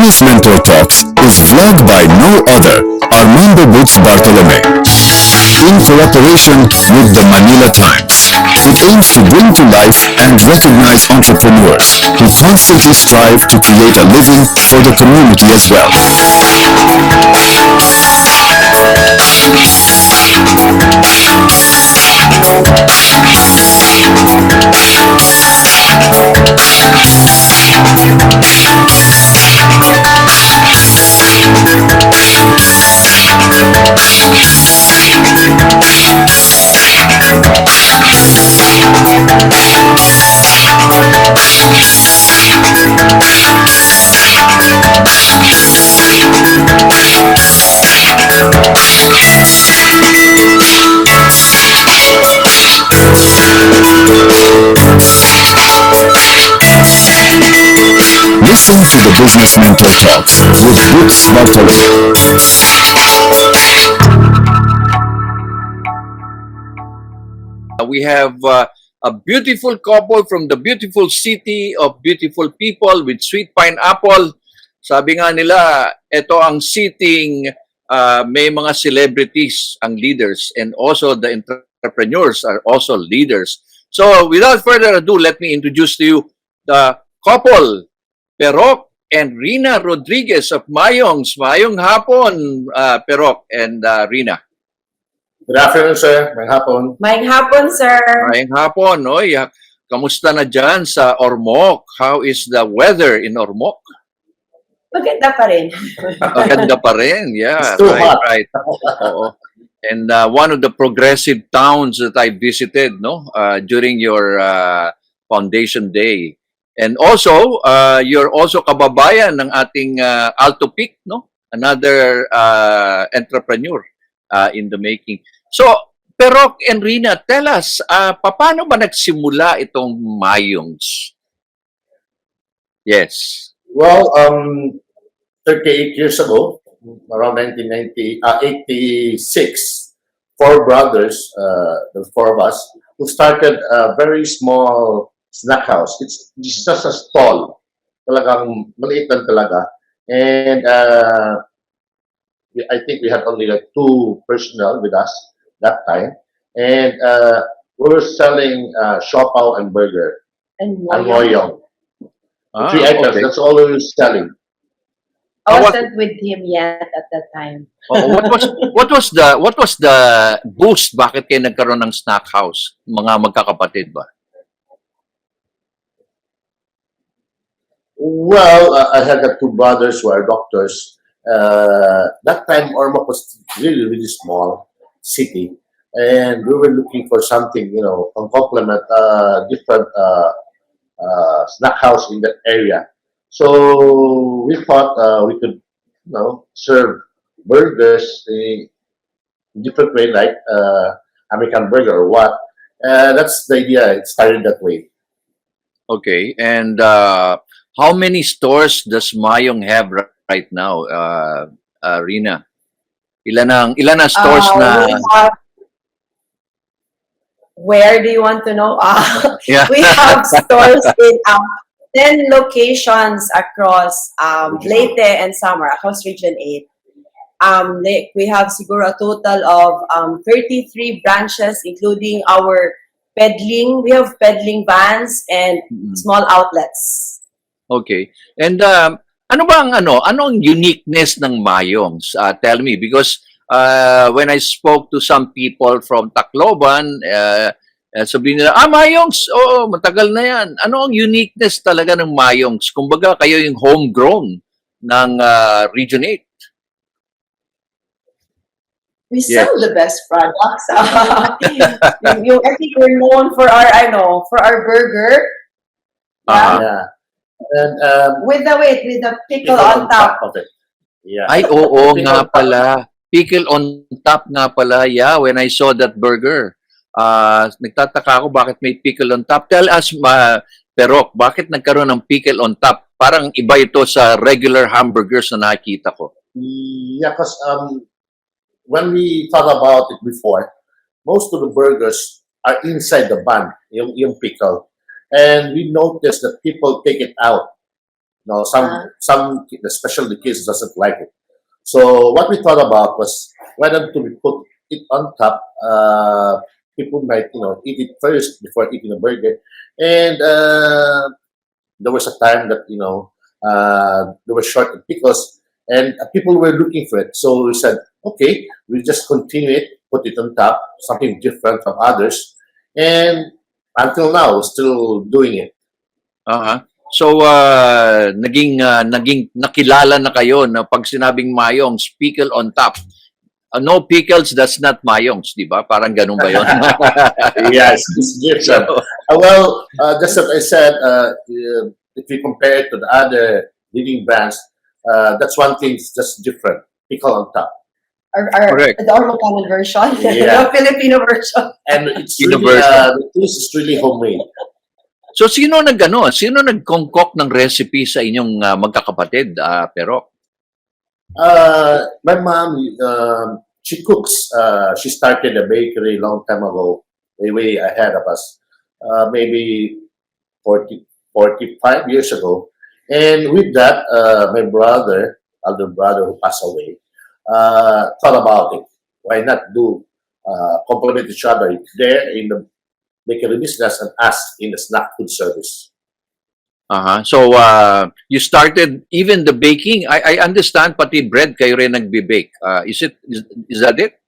Business Mentor Talks is vlogged by no other, Armando Boots Bartolome. In cooperation with the Manila Times, it aims to bring to life and recognize entrepreneurs who constantly strive to create a living for the community as well. Listen to the Business Mentor Talks with Boots Bartolome. We have a beautiful couple from the beautiful city of beautiful people with sweet pineapple. Sabi nga nila, ito ang sitting may mga celebrities ang leaders, and also the entrepreneurs are also leaders. So without further ado, let me introduce to you the couple, Perok and Rina Rodriguez of Mayongs. Mayong hapon, Perok and Rina. Good afternoon, sir. May hapon. Maayong hapon, sir. Maayong hapon. Oy, kamusta na dyan sa Ormoc? How is the weather in Ormoc? Maganda pa rin. Maganda pa rin. Yeah, It's too hot. right. Oo. And one of the progressive towns that I visited, no, during your foundation day. And also, you're also kababayan ng ating Alto Peak, no? Another entrepreneur in the making. So, Perok and Rina, tell us, paano ba nagsimula itong Mayongs? Yes. Well, 38 years ago, around 1986, four brothers, the four of us, who started a very small snack house. It's just a stall. Talagang maliit lang talaga. And I think we had only like 2 personnel with us that time. And we were selling siopao and burger And and Mayong. Ah, 3 items. okay. That's all we were selling. I What- wasn't with him yet at that time. Oh, what was the boost? Bakit kayo nagkaroon ng snack house? Mga magkakapatid ba? Well, I had 2 brothers who are doctors. That time, Ormoc was really, really small city. And we were looking for something, you know, to complement different snack house in that area. So we thought we could, you know, serve burgers in different way, like American burger or what. That's the idea. It started that way. Okay. And how many stores does Mayong have right now, Rina? Ilan ang stores na? We have, where do you want to know? Yeah. We have stores in 10 locations across Leyte and Samar, across Region 8. We have siguro a total of 33 branches, including our peddling. We have peddling vans and small outlets. Okay. And ano ang uniqueness ng Mayongs? Tell me, because when I spoke to some people from Tacloban, sabihin nila, Mayongs, oo, matagal na yan. Ano ang uniqueness talaga ng Mayongs? Kumbaga, kayo yung homegrown ng Region 8. We sell the best products. I think we're known for our burger. Ah. Yeah. And With the pickle on top. of it. Yeah. Ay, oo Pickle nga on top. pala. Pickle on top nga pala. Yeah, when I saw that burger, nagtataka ako bakit may pickle on top. Tell us, Perok, bakit nagkaroon ng pickle on top? Parang iba ito sa regular hamburgers na nakikita ko. Yeah, because when we thought about it before, most of the burgers are inside the bun, yung pickle. And we noticed that people take it out. No, some especially the kids doesn't like it. So what we thought about was why don't we put it on top? People might eat it first before eating a burger, and there was a time that they were short of pickles, and people were looking for it. So we said, okay, we just continue it, put it on top, something different from others, and until now, we're still doing it. Uh-huh. So, naging nakilala na kayo na pag sinabing Mayong's, pickle on top. No pickles, that's not Mayong's, di ba? Parang ganun ba yun? Yes, it's different. So, Just as I said, if you compare it to the other leading brands, that's one thing that's just different. Pickle on top. correct. The Ormoc version, Yeah. the Filipino version. And it's really, Universal. the taste is really homemade. So, sino nagkongkok ng recipe sa inyong magkakapatid, pero? My mom, she cooks. She started a bakery long time ago, way ahead of us, maybe 45 years ago. And with that, my brother, elder brother who passed away, thought about it. Why not do complement each other there in the bakery business and us in the snack food service? Uh-huh. So, you started even the baking. I understand pati bread kayo rin nagbe-bake. Is that it?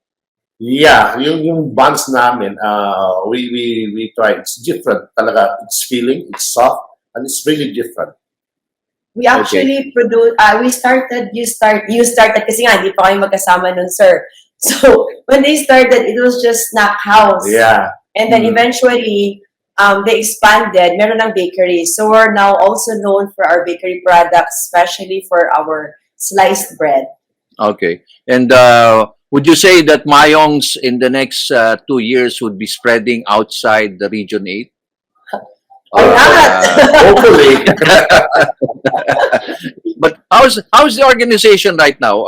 Yeah, yung buns namin, we try. It's different talaga. It's filling, it's soft, and it's really different. We actually produce, you started, kasi nga, hindi pa kayo magkasama nun, sir. So, when they started, it was just snack house. Yeah. And then eventually, they expanded, meron ng bakery. So, we're now also known for our bakery products, especially for our sliced bread. Okay. And would you say that Mayong's in the next 2 years would be spreading outside the Region 8? Why not? Hopefully. But how's the organization right now,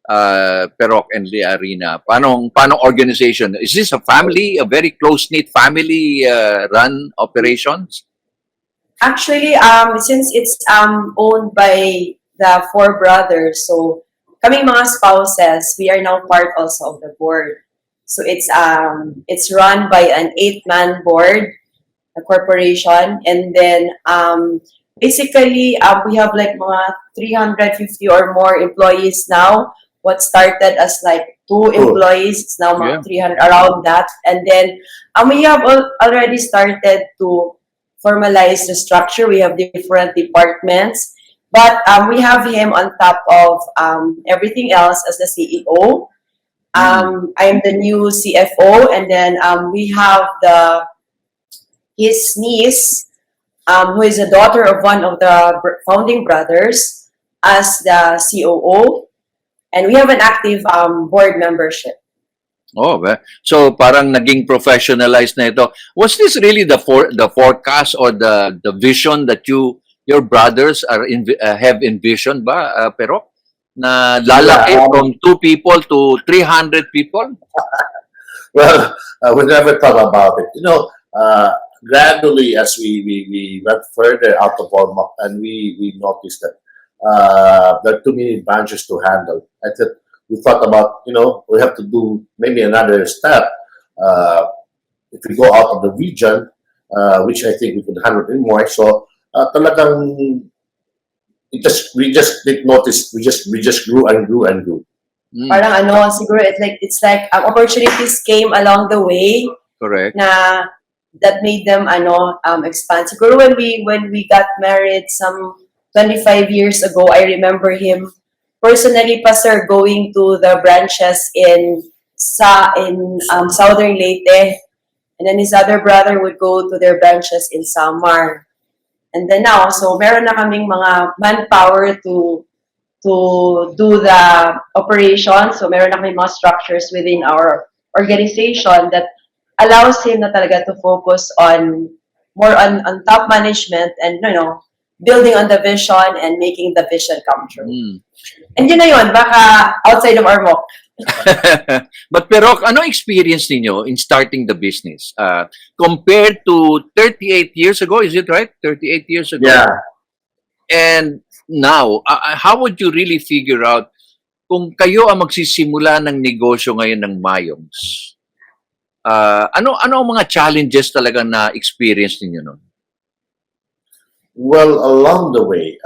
Perok and the Arena? Paano organization? Is this a family, a very close-knit family run operations? Actually, since it's owned by the 4 brothers, so kaming mga spouses, we are now part also of the board. So it's run by an 8-man board, a corporation, and then basically we have like mga 350 or more employees now. What started as like 2 employees, it's now mga 300 around that, and then we have already started to formalize the structure. We have different departments. But we have him on top of everything else as the CEO. I'm the new CFO, and then we have his niece, who is a daughter of one of the founding brothers, as the COO, and we have an active board membership. Oh, so parang naging professionalized na ito. Was this really the forecast or the vision that your brothers have envisioned ba, pero na lalaki from 2 people to 300 people? Well, we never thought about it. Gradually as we went further out of Ormoc, and we noticed that there are too many branches to handle. I thought we thought about we have to do maybe another step. If we go out of the region, which I think we could handle it more. So talagang we just didn't notice. We just grew and grew and grew. Parang siguro it's like opportunities came along the way. Correct. Na that made them expand. Siguro when we got married some 25 years ago, I remember him personally, sir, going to the branches in southern Leyte, and then his other brother would go to their branches in Samar. And then now, so meron na kaming mga manpower to do the operation. So meron na kaming mga structures within our organization that allows him na talaga to focus more on top management and building on the vision and making the vision come true. And yun na yun, baka outside of Ormoc. But Perok, ano experience ninyo in starting the business? Compared to 38 years ago, is it right? 38 years ago? Yeah. And now, how would you really figure out kung kayo ang magsisimula ng negosyo ngayon ng Mayongs? Ano ang mga challenges talaga na experience ninyo nun? Well, along the way,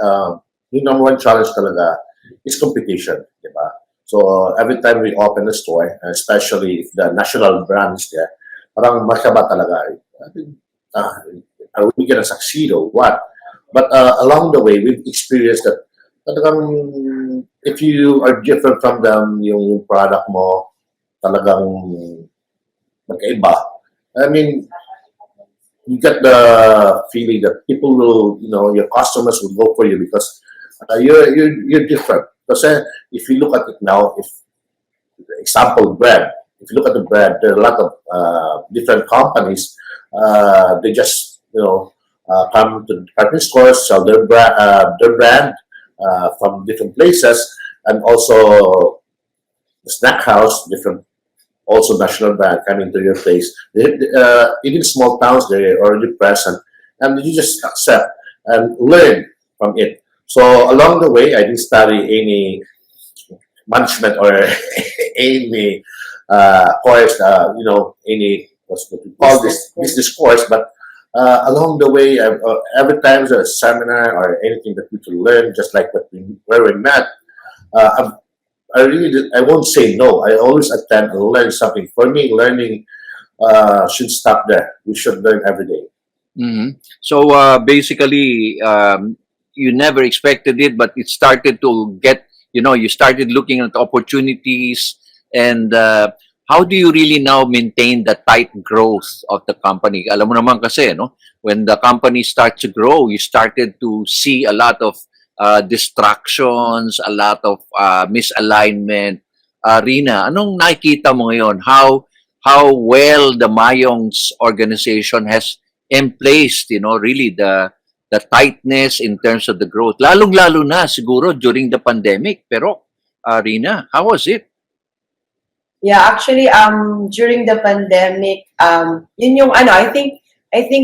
yung number one challenge talaga is competition, di ba? So, every time we open a store, especially if the national brand is there, parang masaba talaga. Uh, are we gonna succeed or what? But along the way, we've experienced that talagang if you are different from them, yung product mo talagang magkaiba. I mean, you get the feeling that people will, your customers will go for you because you're different. Because if you look at it now, if example bread, if you look at the bread, there are a lot of different companies. They just come to department stores, sell their brand from different places, and also the snack house, different also national brand coming to your place. Even small towns, they're already present, and you just accept and learn from it. So along the way, I didn't study any management or any course, any what's what we call this business course, but along the way, every time there's a seminar or anything that we can learn, just like where we met, I won't say no. I always attempt to learn something. For me, learning should stop there. We should learn every day. Mhm. So basically, you never expected it, but it started to get, you started looking at opportunities. And how do you really now maintain the tight growth of the company? Alam mo naman kasi, no? When the company starts to grow, you started to see a lot of distractions, a lot of misalignment. Rina, anong nakikita mo ngayon? How well the Mayong's organization has emplaced, really the tightness in terms of the growth. Lalong-lalo na siguro during the pandemic. Pero Rina, how was it? Yeah, actually, during the pandemic, yun yung I think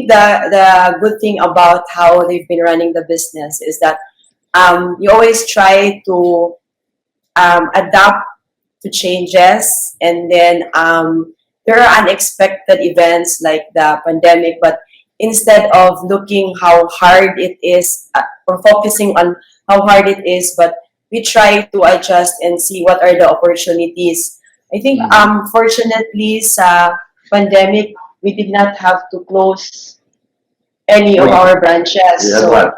the good thing about how they've been running the business is that you always try to adapt to changes, and then there are unexpected events like the pandemic, but instead of looking how hard it is or focusing on how hard it is, but we try to adjust and see what are the opportunities. I think fortunately sa pandemic we did not have to close any of our branches. Yeah, So what?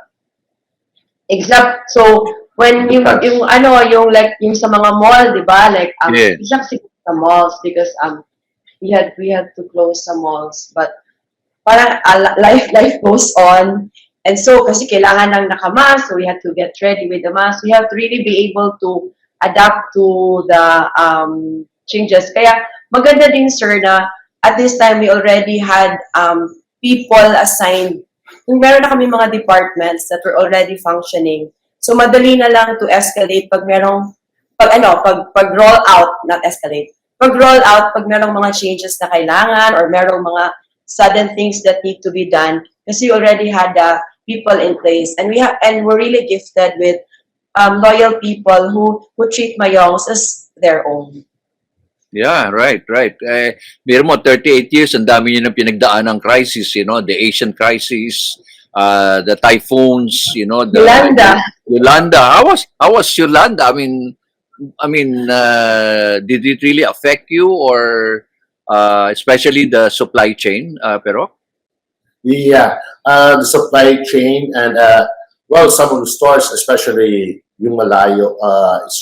except so when yung like yung sa mga mall, 'di ba? Like Yeah. except sa malls because we had to close some malls, but parang life goes on. And so kasi kailangan ng nakamask, so we had to get ready with the mask. We have to really be able to adapt to the changes. Kaya maganda din, sir, na at this time we already had people assigned. Kung meron na kami mga departments that were already functioning. So madali na lang to escalate pag merong pag roll out, not escalate. Pag roll out, pag merong mga changes na kailangan or merong mga sudden things that need to be done kasi we already had people in place, and we're really gifted with loyal people who treat Mayongs as their own. Yeah, right. Biro mo, 38 years, ang dami nyo na pinagdaan ng crisis, the Asian crisis, the typhoons, the Yolanda. How was Yolanda? I mean, did it really affect you, or especially the supply chain, pero? Yeah, the supply chain and some of the stores, especially yung malayo, it's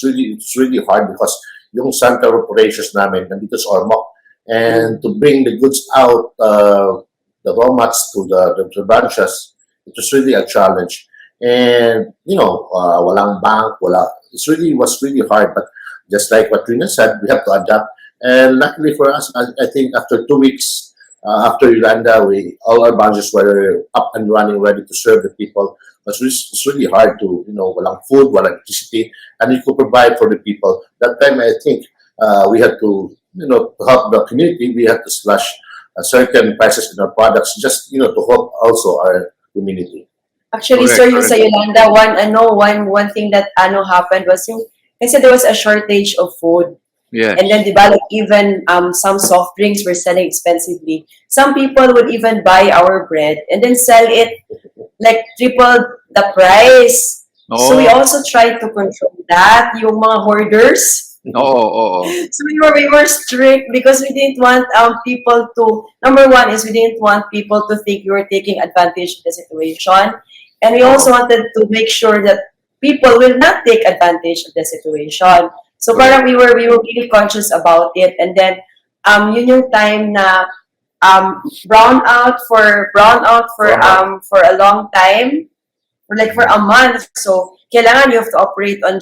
really hard because yung central operations namin nandito sa Ormoc, and to bring the goods out, the raw mats to the branches, it was really a challenge. And walang bank, it was really hard. But just like what Rina said, we have to adapt. And luckily for us, I think after 2 weeks. After Yolanda, all our branches were up and running, ready to serve the people. But it's really hard to, walang food, walang electricity, and you could provide for the people. That time, I think we had to, to help the community, we had to slash certain prices in our products, just, to help also our community. Actually, Correct, sir, yung correct. sa Yolanda, one thing that happened was yung, kasi there was a shortage of food. Yes. And then, di ba, like even some soft drinks were selling expensively. Some people would even buy our bread and then sell it like triple the price. So we Oo. also tried to control that, yung mga hoarders. Oo. So we were strict because we didn't want people to, number one is we didn't want people to think we were taking advantage of the situation. And we also wanted to make sure that people will not take advantage of the situation. So parang we were really conscious about it. And then yun yung time na brown out for for a long time, or like for a month. So kailangan you have to operate on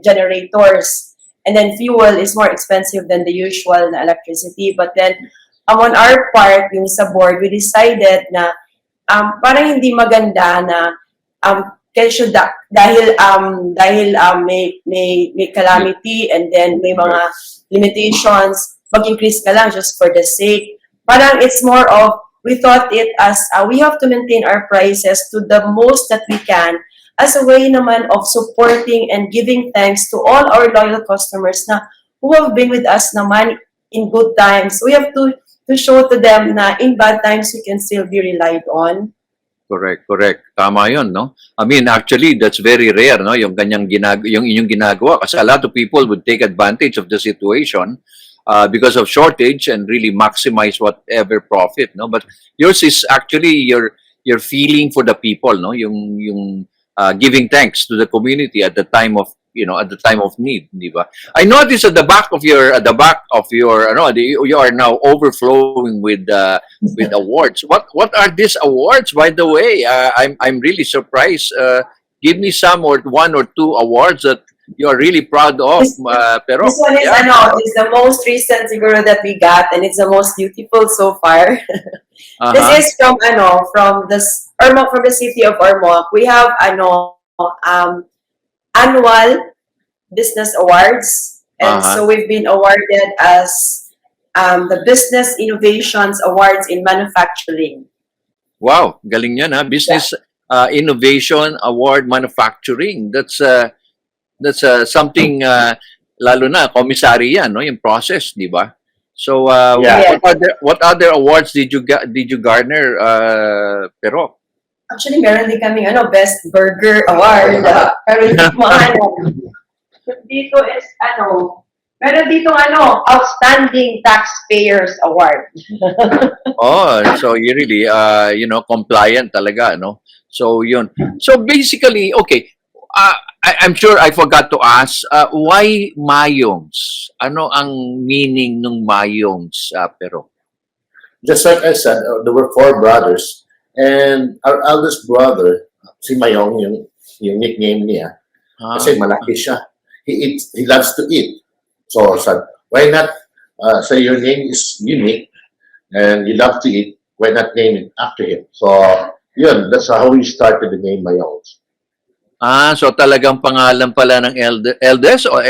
generators. And then fuel is more expensive than the usual na electricity. But then on our part, yung sa board, we decided na parang hindi maganda na kasi dahil may calamity and then may mga limitations, mag-increase ka lang just for the sake. Parang it's more of, we thought it as we have to maintain our prices to the most that we can as a way naman of supporting and giving thanks to all our loyal customers na who have been with us naman in good times. We have to show to them na in bad times we can still be relied on. Correct. Tama 'yon, no? I mean, actually, that's very rare, no? Yung yung inyong ginagawa kasi a lot of people would take advantage of the situation because of shortage and really maximize whatever profit, no? But yours is actually your feeling for the people, no? Yung giving thanks to the community at the time of need, di ba? I noticed at the back of your you are now overflowing with awards. What are these awards, by the way? I'm really surprised. Give me one or two awards that you are really proud of. Pero This one is is the most recent siguro that we got, and it's the most beautiful so far. This is from from the city of Ormoc. We have annual business awards, and so we've been awarded as the Business Innovations Awards in Manufacturing. Wow, galing yan, ha? Business Innovation Award Manufacturing. That's something lalo na commissary yan, no? Yung process, di ba? So what other awards did you garner, pero Actually, meron din kaming Best Burger Award. Pero hindi dito is meron dito Outstanding Taxpayers Award. so you really compliant talaga, no? So yun. So basically, okay, I'm sure I forgot to ask, why Mayongs? Ano ang meaning ng Mayongs, pero? Just like I said, there were four brothers, and our eldest brother, si Mayong, yung nickname niya, kasi malaki siya. He loves to eat. So, why not say your name is unique and you love to eat, why not name it after him? So, yun, that's how we started the name Mayong. So talagang pangalan pala ng eldest or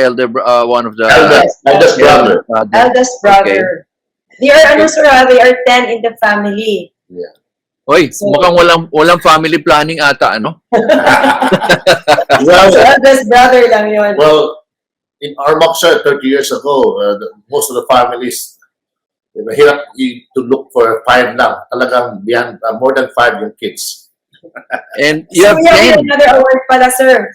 one of the eldest brother. Eldest brother. Okay. They are 10 in the family. Yeah. Oy, mukhang walang family planning ata, ano? Well, eldest brother lang yun. Well, in Ormoc, sir, 30 years ago, most of the families, hirap to look for 5 lang. Talagang beyond, more than 5 yung kids. And we have another award pala, sir.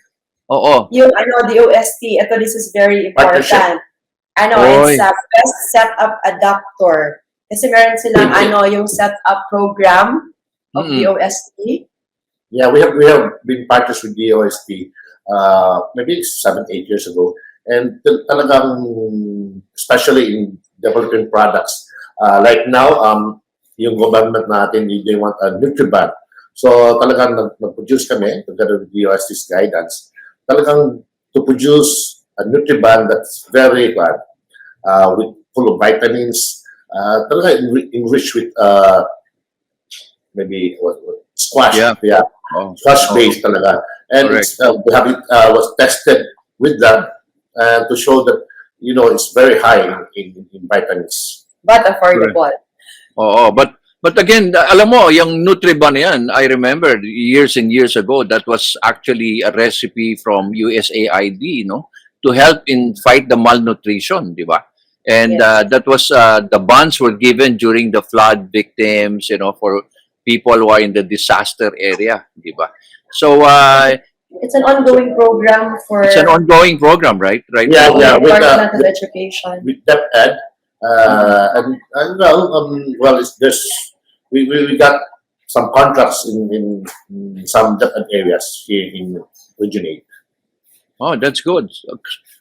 Oo. Yung the OST. Ito, this is very important. It's a best setup adapter. Kasi meron silang yung setup program of the OST. Yeah, we have been partners with the OST maybe 7-8 years ago. And talagang, especially in developing products, like now, yung government natin, they want a NutriBand. So talagang nag-produce kami, together with the OST's guidance, talagang to produce a NutriBand that's very good, full of vitamins, talagang enriched with maybe squash, squash based talaga. And it's, was tested with that to show that it's very high in vitamins. But affordable. But But again, alam mo, yung Nutriban yan, I remember years and years ago, that was actually a recipe from USAID, no? To help in fight the malnutrition, di ba? And Yes. that was, the bonds were given during the flood victims, for people who are in the disaster area, di ba? So, It's an ongoing program for it's an ongoing program, right? Right. Yeah, the yeah, Department of Education. with that ed, and well, we got some contracts in some different areas here in Region 8. Oh, that's good.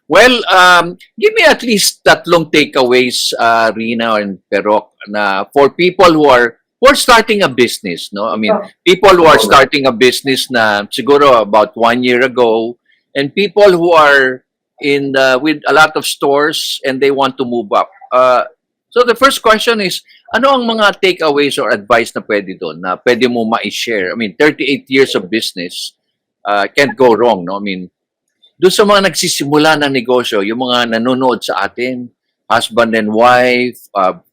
Well, give me at least tatlong takeaways, Rina and Perok, na for people who are starting a business, no? I mean, Oh. people who are starting a business na siguro about 1 year ago, and people who are with a lot of stores and they want to move up. So the first question is, ano ang mga takeaways or advice na pwede doon na pwede mo ma-share? I mean, 38 years of business, can't go wrong, no? I mean, doon sa mga nagsisimula ng negosyo, yung mga nanonood sa atin, husband and wife,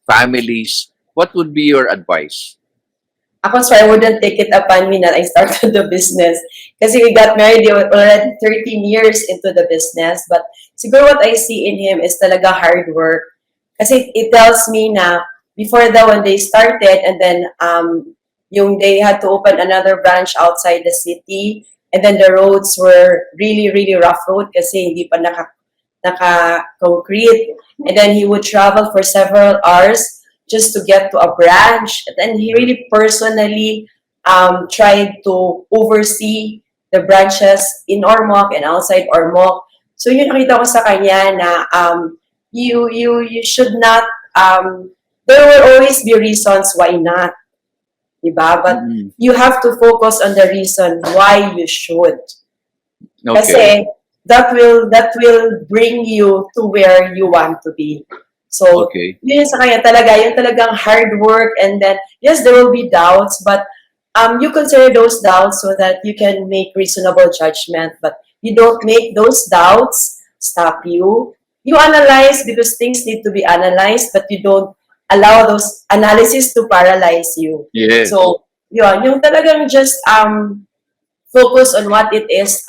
families, what would be your advice? Ako, so I wouldn't take it upon me that I started the business. Kasi we got married already 13 years into the business. But siguro what I see in him is talaga hard work. Kasi it tells me na before that when they started and then yung they had to open another branch outside the city and then the roads were really, really rough road kasi hindi pa naka-concrete. And then he would travel for several hours just to get to a branch. And then he really personally tried to oversee the branches in Ormoc and outside Ormoc. So yun nakita ko sa kanya na you should not, there will always be reasons why not. Diba? But you have to focus on the reason why you should. Okay. Kasi that will bring you to where you want to be. So, Okay. yun sa kanya talaga, yung talagang hard work and then, yes, there will be doubts, but you consider those doubts so that you can make reasonable judgment, but you don't make those doubts stop you. You analyze because things need to be analyzed, but you don't allow those analysis to paralyze you. Yes. So, yun, yung talagang just focus on what it is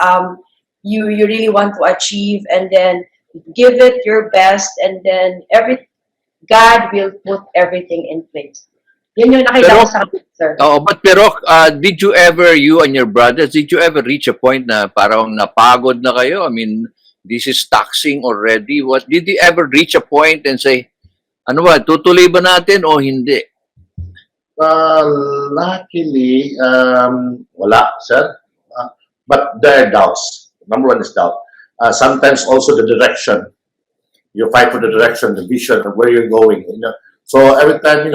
you really want to achieve and then give it your best and then God will put everything in place. Yun yung nakita ko sa akin, sir. Oh, but Perok, did you ever, you and your brothers, did you ever reach a point na parang napagod na kayo? I mean, this is taxing already. What did you ever reach a point and say, ano ba, tutuloy ba natin o hindi? Luckily, wala, sir. But there are doubts. Number one is doubt. Sometimes also the direction. You fight for the direction, the vision of where you're going. So every time,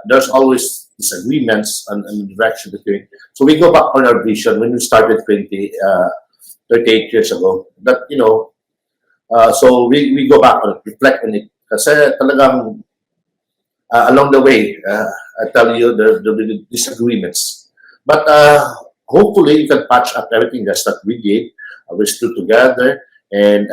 there's always disagreements on the direction between. So we go back on our vision when we started 38 years ago. That, so we go back on it, reflect on it. Kasi talagang along the way, I tell you, there will be disagreements. But hopefully, you can patch up everything that's that we did. We're still together and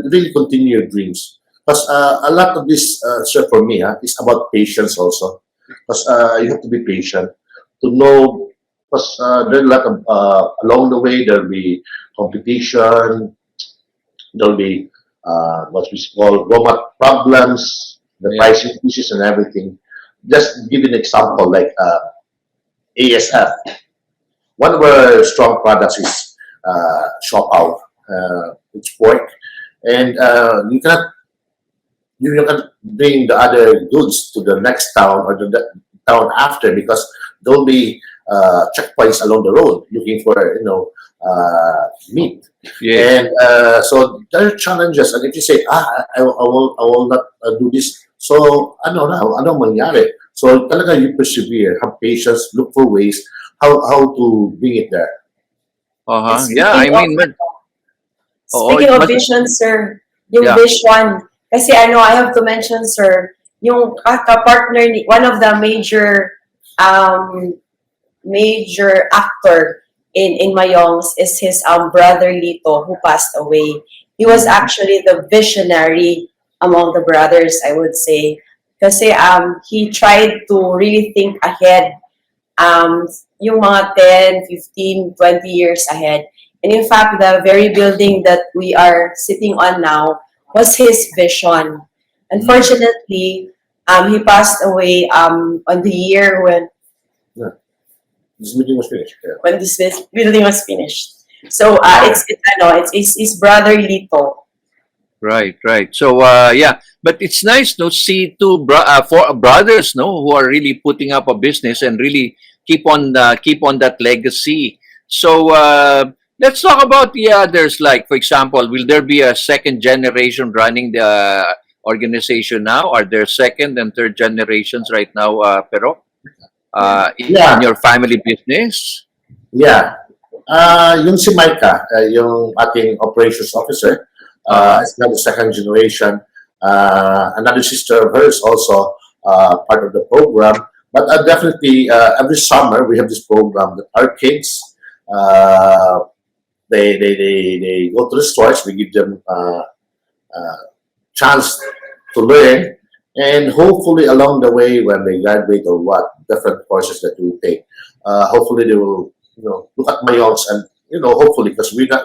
really continue your dreams. Because a lot of this, sir, for me, is about patience also. Because you have to be patient to know. Because there's a lot of along the way there'll be competition. There'll be what we call raw mat problems, the price increases and everything. Just give you an example, like ASF. One of our strong products is siopao. It's pork, and you cannot bring the other goods to the next town or the town after because there'll be checkpoints along the road looking for meat. Yeah. And so there are challenges. And if you say, I will not do this. So ano mangyari? So talaga you persevere, have patience, look for ways how to bring it there. Yeah, I mean, Speaking of vision, sir, yung vision, kasi I have to mention, sir, yung ka-partner ni one of the major actor in Mayong's is his brother Lito, who passed away. He was actually the visionary among the brothers, I would say. Kasi he tried to really think ahead, yung mga 10, 15, 20 years ahead. And in fact, the very building that we are sitting on now was his vision. Unfortunately, he passed away on the year when This meeting was finished. Yeah. this building was finished. So it's his brother Lito. Right, right. So yeah, but it's nice to see four brothers, no, who are really putting up a business and really keep on that legacy. So let's talk about the others. Like, for example, will there be a second generation running the organization now? Are there second and third generations right now, Pero? Yeah. In your family business? Yeah. Yung si Micah, yung ating operations officer, is now the second generation. Another sister of hers also part of the program. But definitely, every summer we have this program that our kids, they go to the stores. We give them chance to learn, and hopefully along the way when they graduate or what different courses that we take, hopefully they will look at Mayongs and hopefully, because we can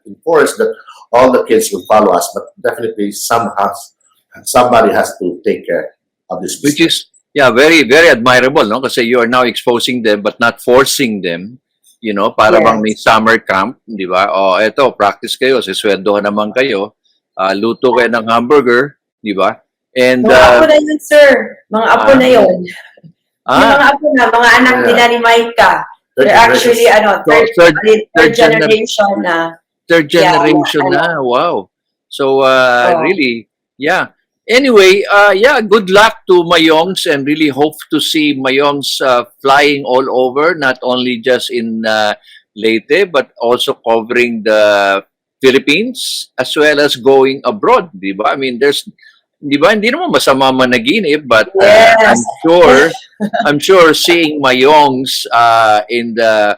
enforce that all the kids will follow us, but definitely somebody has to take care of this business. Which is, yeah, very, very admirable, no? Kasi you are now exposing them but not forcing them, para bang may summer camp, di ba? O, eto, practice kayo, siswendohan naman kayo, luto kayo ng hamburger, di ba? And, Mga apo na yun, sir. Mga apo na yun. Yung mga apo na, mga anak nila ni Micah. They're actually, third generation na. Third generation na, wow. So, really, yeah. Anyway, yeah, good luck to Mayongs, and really hope to see Mayongs flying all over, not only just in Leyte, but also covering the Philippines as well as going abroad, di ba? I mean, di ba, hindi naman masama managinip, but Yes. I'm sure seeing Mayongs in the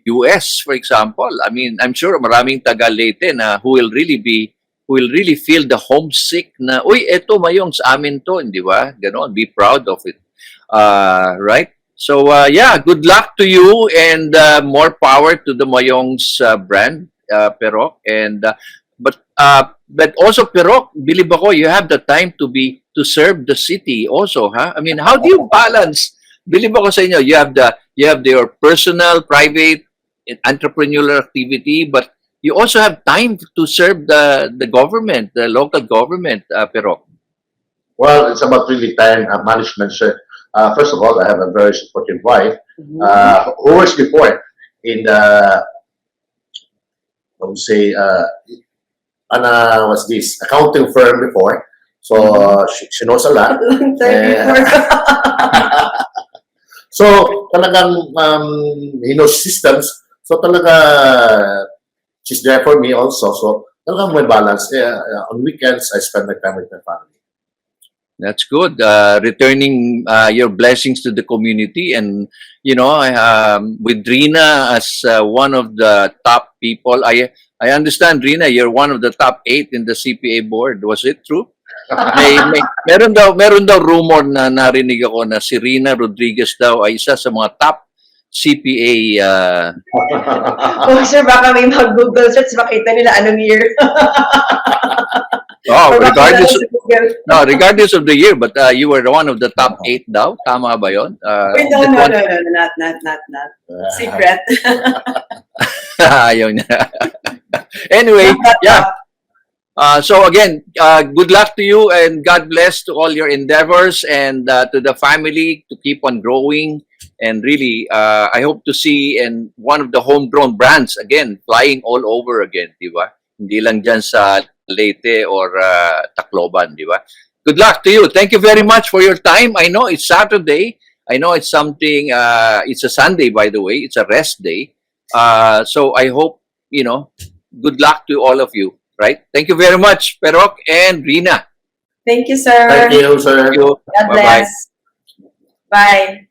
US, for example. I mean, I'm sure maraming taga Leyte na who will really feel the homesick na, uy, eto Mayongs, amin to, di ba? Ganon, be proud of it. Right? So, yeah, good luck to you, and more power to the Mayongs brand, Pero. And but also, Pero, believe ako, you have the time to serve the city also, huh? I mean, how do you balance? Believe ako sa inyo, you have your personal, private, entrepreneurial activity, but you also have time to serve the government, the local government, Pero. Well, it's about really time management, sir. First of all, I have a very supportive wife who was before in the, I would say, what's this, accounting firm before. So she knows a lot. So talagang he knows systems. So talaga she's there for me also. So talagang may balance. On weekends, I spend my time with my family. That's good. Returning your blessings to the community, and with Rina as one of the top people. I understand, Rina, you're one of the top 8 in the CPA board. Was it true? Meron daw rumor na narinig ako na si Rina Rodriguez daw ay isa sa mga top CPA. Oh, sir, baka may mag-Google search, makita nila anong year. Oh, regardless of the year, but you were one of the top 8 daw. Tama ba yun? Wait, no, not. Secret. Ayaw niya. Anyway, yeah. So again, good luck to you, and God bless to all your endeavors, and to the family to keep on growing. And really, I hope to see one of the homegrown brands again flying all over again, di ba? Hindi lang dyan sa Leyte or Tacloban, di ba? Good luck to you. Thank you very much for your time. I know it's Saturday. I know it's something. It's a Sunday, by the way. It's a rest day. So I hope good luck to all of you. Right? Thank you very much, Perok and Rina. Thank you, sir. Thank you, sir. Thank you. God bless. Bye.